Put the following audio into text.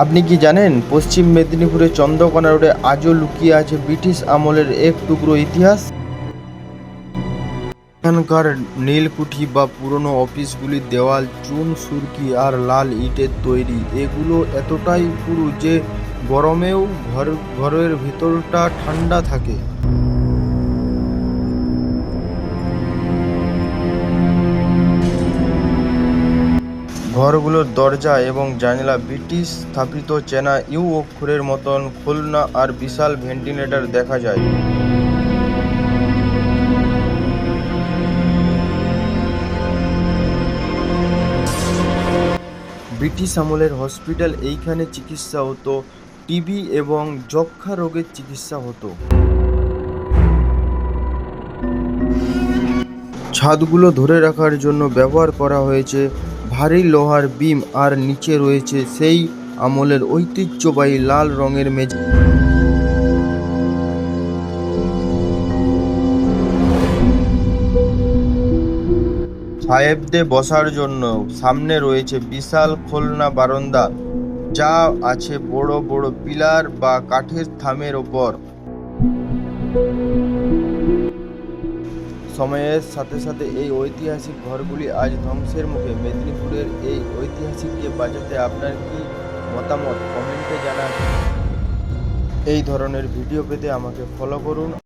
আপনি কি জানেন পশ্চিম মেদিনীপুরের চন্দ্রকোনা রোডে আজও লুকিয়ে আছে ব্রিটিশ আমলের এক টুকরো ইতিহাস। এখানকার নীলকুঠি বা পুরনো অফিসগুলির দেওয়াল চুন সুরকি আর লাল ইটের তৈরি। এগুলো এতটাই পুরু যে গরমেও ঘরের ভিতরটা ঠান্ডা থাকে। ঘরগুলোর দরজা এবং জানালা ব্রিটিশ স্থাপিত চেনা ইউ অক্ষরের মতন খোলনা আর বিশাল ভেন্টিলেটর দেখা যায়। ব্রিটিশ আমলের হসপিটাল এইখানে চিকিৎসা হতো, টিবি এবং যক্ষ্মা রোগের চিকিৎসা হতো। ছাদগুলো ধরে রাখার জন্য ব্যবহার করা হয়েছে ভারী লোহার বিম, আর নিচে রয়েছে সেই আমলের ঐতিহ্যবাহী লাল রঙের মেঝে। সাহেবদের বসার জন্য সামনে রয়েছে বিশাল খোলনা বারান্দা, যা আছে বড় বড় পিলার বা কাঠের থামের ওপর। সময়ের সাথে সাথে এই ঐতিহাসিক ঘরগুলি আজ ধ্বংসের মুখে। মেদিনীপুরের এই ঐতিহাসিককে বাঁচাতে আপনার কি মতামত কমেন্টে জানান। এই ধরনের ভিডিও পেতে আমাকে ফলো করুন।